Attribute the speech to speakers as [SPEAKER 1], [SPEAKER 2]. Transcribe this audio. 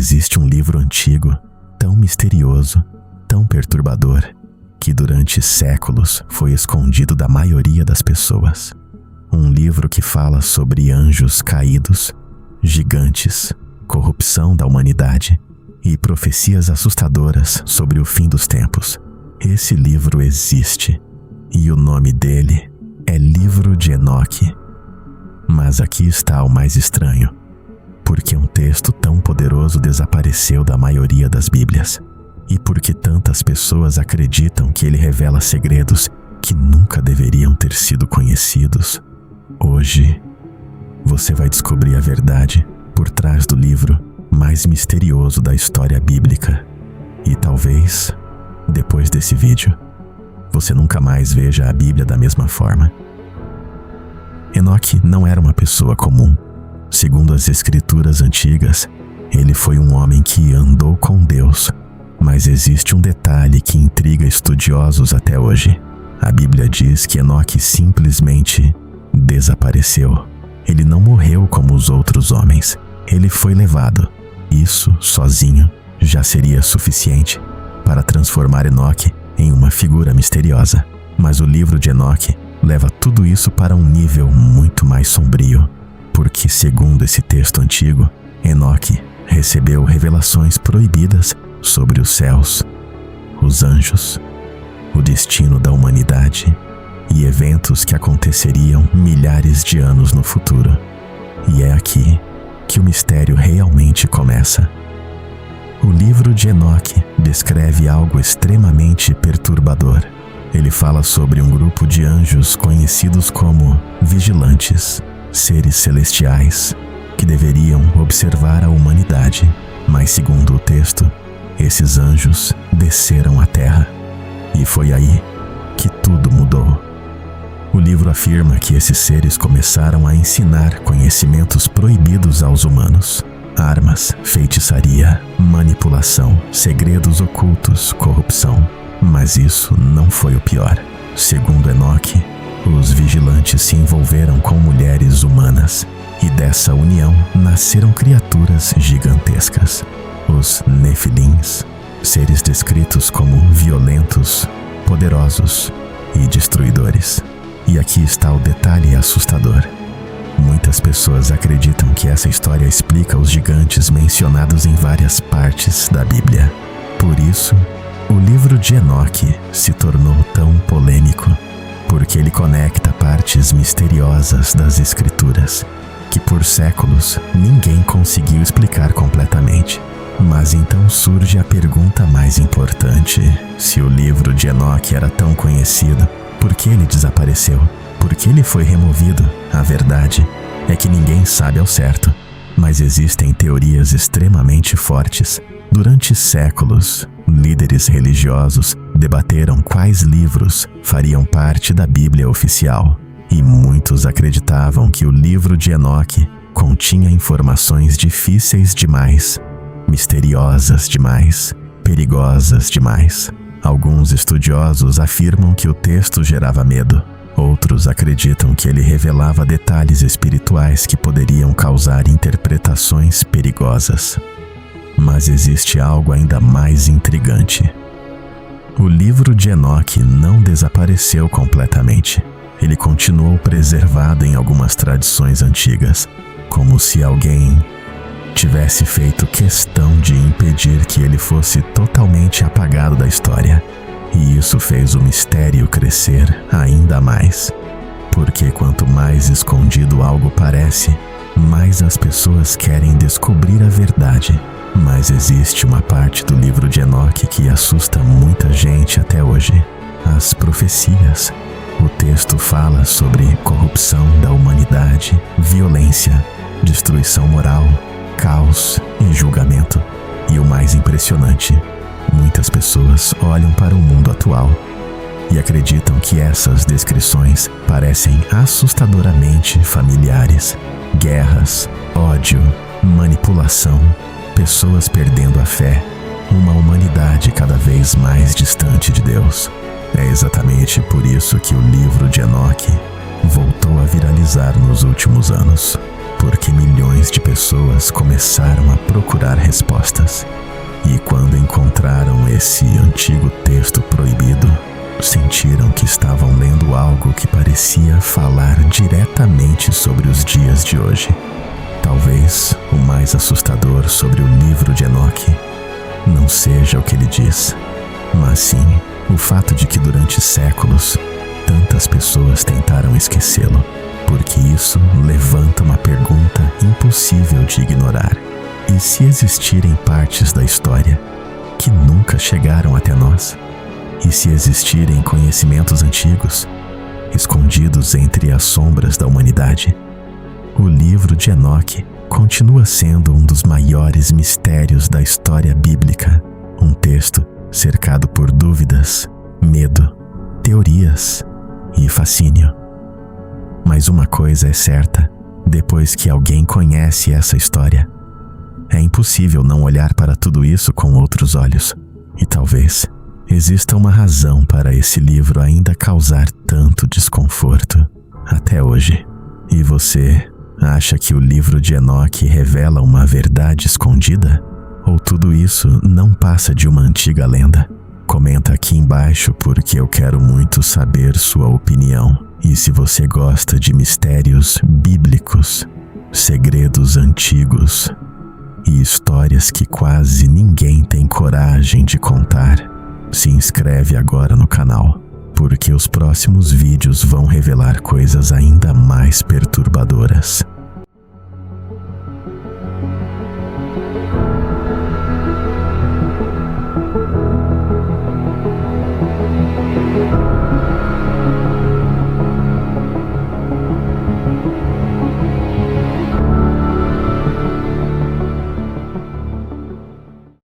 [SPEAKER 1] existe um livro antigo, tão misterioso, tão perturbador, que durante séculos foi escondido da maioria das pessoas. Um livro que fala sobre anjos caídos, gigantes, corrupção da humanidade e profecias assustadoras sobre o fim dos tempos. Esse livro existe e o nome dele é Livro de Enoque. Mas aqui está o mais estranho, porque um texto tão poderoso desapareceu da maioria das Bíblias e porque tantas pessoas acreditam que ele revela segredos que nunca deveriam ter sido conhecidos. Hoje, você vai descobrir a verdade por trás do livro mais misterioso da história bíblica. E talvez, depois desse vídeo, você nunca mais veja a Bíblia da mesma forma. Enoque não era uma pessoa comum. Segundo as escrituras antigas, ele foi um homem que andou com Deus. Mas existe um detalhe que intriga estudiosos até hoje. A Bíblia diz que Enoque simplesmente desapareceu. Ele não morreu como os outros homens. Ele foi levado. Isso, sozinho, já seria suficiente para transformar Enoque em uma figura misteriosa. Mas o livro de Enoque leva tudo isso para um nível muito mais sombrio, porque, segundo esse texto antigo, Enoque recebeu revelações proibidas sobre os céus, os anjos, o destino da humanidade e eventos que aconteceriam milhares de anos no futuro. E é aqui que o mistério realmente começa. O livro de Enoque descreve algo extremamente perturbador. Ele fala sobre um grupo de anjos conhecidos como vigilantes, seres celestiais que deveriam observar a humanidade. Mas, segundo o texto, esses anjos desceram à terra. E foi aí que tudo mudou. O livro afirma que esses seres começaram a ensinar conhecimentos proibidos aos humanos: armas, feitiçaria, manipulação, segredos ocultos, corrupção. Mas isso não foi o pior. Segundo Enoque, os vigilantes se envolveram com mulheres humanas e dessa união nasceram criaturas gigantescas, os Nefilins, seres descritos como violentos, poderosos e destruidores. E aqui está o detalhe assustador. Muitas pessoas acreditam que essa história explica os gigantes mencionados em várias partes da Bíblia. Por isso, o livro de Enoque se tornou tão polêmico, porque ele conecta partes misteriosas das Escrituras que por séculos ninguém conseguiu explicar completamente. Mas então surge a pergunta mais importante: se o livro de Enoque era tão conhecido, por que ele desapareceu? Por que ele foi removido? A verdade é que ninguém sabe ao certo, mas existem teorias extremamente fortes. Durante séculos, líderes religiosos debateram quais livros fariam parte da Bíblia oficial, e muitos acreditavam que o livro de Enoque continha informações difíceis demais, misteriosas demais, perigosas demais. Alguns estudiosos afirmam que o texto gerava medo. Outros acreditam que ele revelava detalhes espirituais que poderiam causar interpretações perigosas. Mas existe algo ainda mais intrigante. O livro de Enoque não desapareceu completamente. Ele continuou preservado em algumas tradições antigas, como se alguém tivesse feito questão de impedir que ele fosse totalmente apagado da história. E isso fez o mistério crescer ainda mais. Porque quanto mais escondido algo parece, mais as pessoas querem descobrir a verdade. Mas existe uma parte do livro de Enoque que assusta muita gente até hoje: as profecias. O texto fala sobre corrupção da humanidade, violência, destruição moral, caos e julgamento. E o mais impressionante, muitas pessoas olham para o mundo atual e acreditam que essas descrições parecem assustadoramente familiares. Guerras, ódio, manipulação, pessoas perdendo a fé, uma humanidade cada vez mais distante de Deus. É exatamente por isso que o livro de Enoque voltou a viralizar nos últimos anos. porque milhões de pessoas começaram a procurar respostas. E quando encontraram esse antigo texto proibido, sentiram que estavam lendo algo que parecia falar diretamente sobre os dias de hoje. Talvez o mais assustador sobre o livro de Enoque não seja o que ele diz, mas sim o fato de que durante séculos tantas pessoas tentaram esquecê-lo, porque isso levanta uma pergunta impossível de ignorar. E se existirem partes da história que nunca chegaram até nós? E se existirem conhecimentos antigos, escondidos entre as sombras da humanidade? O livro de Enoque continua sendo um dos maiores mistérios da história bíblica, um texto cercado por dúvidas, medo, teorias e fascínio. Mas uma coisa é certa: depois que alguém conhece essa história, é impossível não olhar para tudo isso com outros olhos. E talvez exista uma razão para esse livro ainda causar tanto desconforto até hoje. E você acha que o livro de Enoque revela uma verdade escondida? Ou tudo isso não passa de uma antiga lenda? Comenta aqui embaixo porque eu quero muito saber sua opinião. E se você gosta de mistérios bíblicos, segredos antigos e histórias que quase ninguém tem coragem de contar, se inscreve agora no canal, porque os próximos vídeos vão revelar coisas ainda mais perturbadoras.